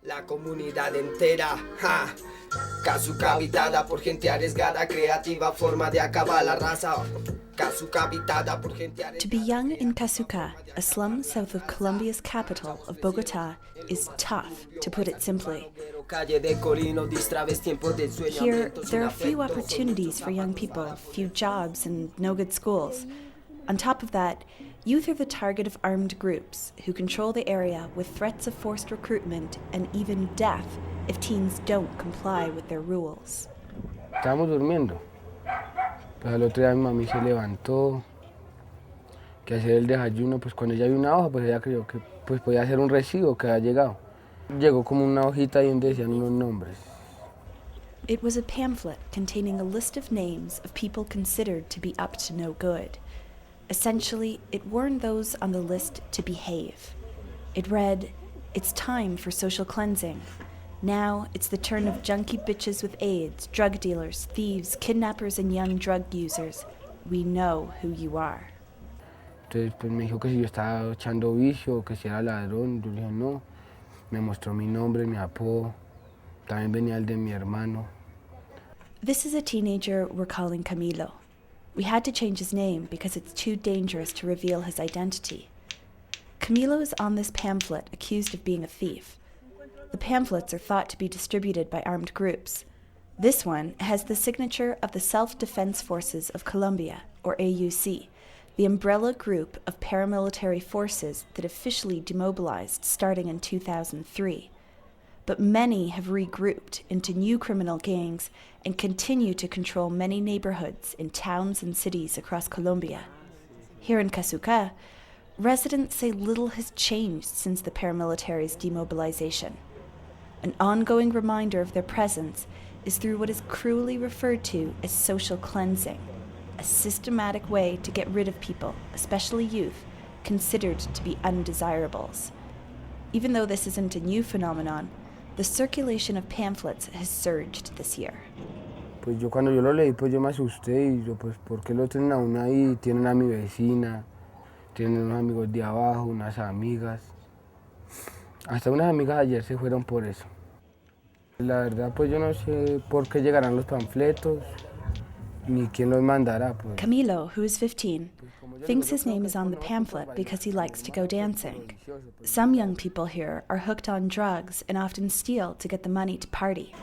La comunidad entera, ja. Kazuka habitada por gente arriesgada, creativa forma de acabar la raza. Kazuka habitada por gente arriesgada. To be young in Kazuka, a slum south of Colombia's capital of Bogota, is tough, to put it simply. Here, there are few opportunities for young people, few jobs, and no good schools. On top of that, youth are the target of armed groups who control the area with threats of forced recruitment and even death if teens don't comply with their rules. Estábamos durmiendo. Pues al otro día mi mami se levantó, que hacer el desayuno, pues cuando ella vio una hoja, pues ella creyó que pues podía ser un recibo que había llegado. Llegó como una hojita ahí donde decían unos nombres. It was a pamphlet containing a list of names of people considered to be up to no good. Essentially, it warned those on the list to behave. It read, "It's time for social cleansing. Now it's the turn of junkie bitches with AIDS, drug dealers, thieves, kidnappers, and young drug users. We know who you are." Entonces pues me dijo que si yo estaba echando vicio, que si era ladrón. Yo le dije no. Me mostró mi nombre, mi apodo. También venía el de mi hermano. This is a teenager we're calling Camilo. We had to change his name because it's too dangerous to reveal his identity. Camilo is on this pamphlet accused of being a thief. The pamphlets are thought to be distributed by armed groups. This one has the signature of the Self-Defense Forces of Colombia, or AUC, the umbrella group of paramilitary forces that officially demobilized starting in 2003. But many have regrouped into new criminal gangs and continue to control many neighborhoods in towns and cities across Colombia. Here in Kazuka, residents say little has changed since the paramilitary's demobilization. An ongoing reminder of their presence is through what is cruelly referred to as social cleansing, a systematic way to get rid of people, especially youth, considered to be undesirables. Even though this isn't a new phenomenon, the circulation of pamphlets has surged this year. Pues yo cuando yo lo leí, pues yo me asusté y yo pues ¿por qué lo tienen a uno ahí? Tienen a mi vecina, tienen unos amigos de abajo, unas amigas. Hasta unas amigas ayer se fueron por eso. La verdad pues yo no sé por qué llegarán los panfletos, ni quién los mandará. Pues. Camilo, who is 15, thinks his name is on the pamphlet because he likes to go dancing. Some young people here are hooked on drugs and often steal to get the money to party.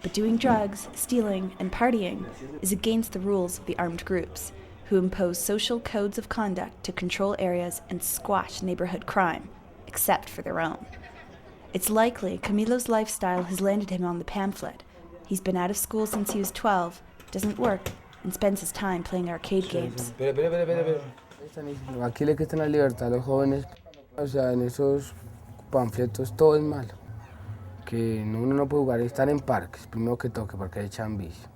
But doing drugs, stealing, and partying is against the rules of the armed groups, who impose social codes of conduct to control areas and squash neighborhood crime, except for their own. It's likely Camilo's lifestyle has landed him on the pamphlet. He's been out of school since he was 12, doesn't work, and spends his time playing arcade games. Aquí le quitan la libertad a los jóvenes. O sea, en esos panfletos todo es malo. Que uno no puede jugar, estar en parques, primero que toque, porque hay vicio.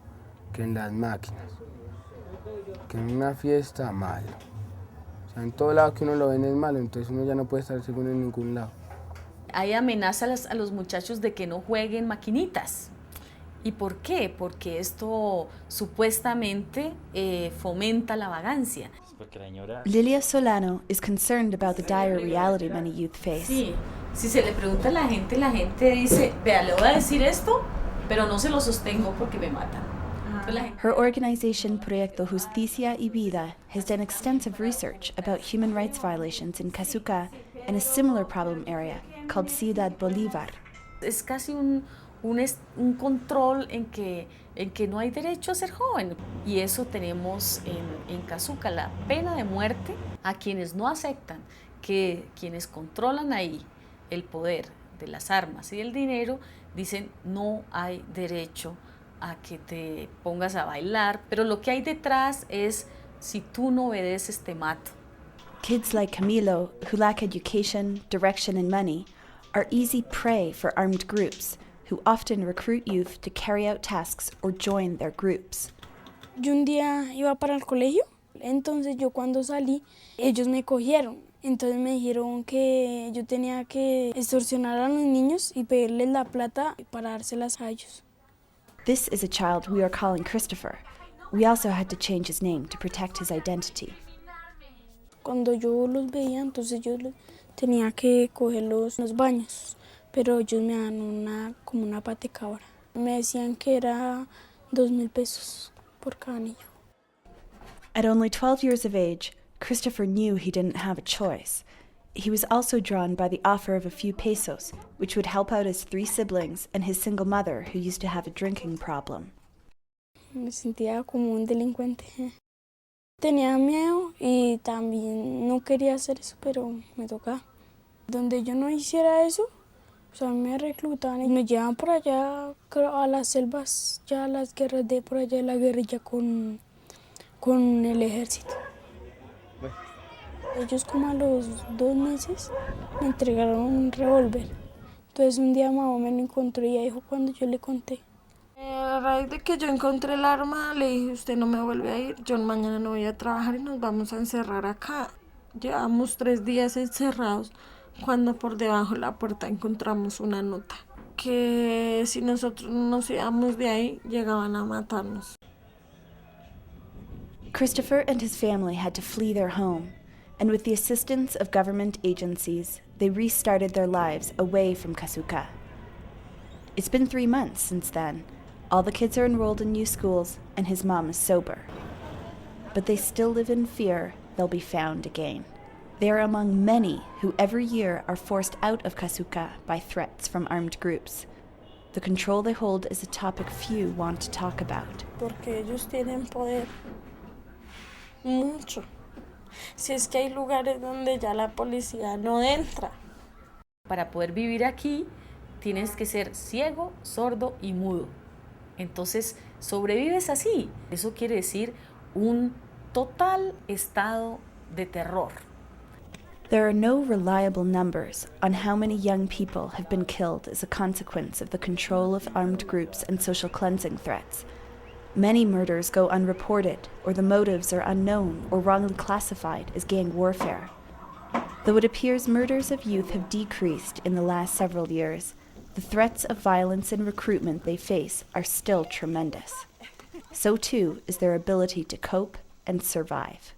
Que en las máquinas. Que en una fiesta, malo. O sea, en todo lado que uno lo ven es malo, entonces uno ya no puede estar seguro en ningún lado. Hay amenazas a los muchachos de que no jueguen maquinitas. ¿Y por qué? Porque esto supuestamente fomenta la vagancia. Lilia Solano is concerned about the dire reality many youth face. Sí, si se le pregunta a la gente dice, vea, le voy a decir esto, pero no se lo sostengo porque me matan. Her organization Proyecto Justicia y Vida has done extensive research about human rights violations in Kazuka and a similar problem area called Ciudad Bolívar. Es casi un control en que no hay derecho a ser joven. Y eso tenemos en Kazuka, la pena de muerte a quienes no aceptan que quienes controlan ahí el poder de las armas y el dinero dicen no hay derecho a que te pongas a bailar, pero lo que hay detrás es si tú no obedeces te mato. Kids like Camilo, who lack education, direction, and money, are easy prey for armed groups who often recruit youth to carry out tasks or join their groups. Yo un día iba para el colegio, entonces yo cuando salí, ellos me cogieron. Entonces me dijeron que yo tenía que extorsionar a los niños y pedirles la plata para dárselas a ellos. This is a child we are calling Christopher. We also had to change his name to protect his identity. Cuando yo los veía, entonces yo tenía que coger los baños pero ellos me dan como una patecabra. Me decían que era 2.000 pesos por cada niño. At only 12 years of age, Christopher knew he didn't have a choice. He was also drawn by the offer of a few pesos, which would help out his 3 siblings and his single mother, who used to have a drinking problem. Me sentía como un delincuente. Tenía miedo y también no quería hacer eso, pero me tocaba. Donde yo no hiciera eso, pues a mí me reclutaban y me llevaban por allá a las selvas, ya a las guerras de por allá de la guerrilla con el ejército. Ellos como a los 2 meses me entregaron un revólver. Entonces un día mamá me lo encontró y dijo cuando yo le conté. A raíz de que yo encontré el arma, le dije, usted no me vuelve a ir, yo mañana no voy a trabajar y nos vamos a encerrar acá. Llevamos 3 días encerrados cuando por debajo de la puerta encontramos una nota que si nosotros no nos íbamos de ahí, llegaban a matarnos. Christopher and his family had to flee their home, and with the assistance of government agencies, they restarted their lives away from Kasuka. It's been 3 months since then. All the kids are enrolled in new schools, and his mom is sober. But they still live in fear they'll be found again. They are among many who every year are forced out of Kasuka by threats from armed groups. The control they hold is a topic few want to talk about. Porque ellos tienen poder. Mucho. Si es que hay lugares donde ya la policía no entra. Para poder vivir aquí, tienes que ser ciego, sordo y mudo. Entonces, sobrevives así. Eso quiere decir un total estado de terror. There are no reliable numbers on how many young people have been killed as a consequence of the control of armed groups and social cleansing threats. Many murders go unreported, or the motives are unknown or wrongly classified as gang warfare. Though it appears murders of youth have decreased in the last several years, the threats of violence and recruitment they face are still tremendous. So too is their ability to cope and survive.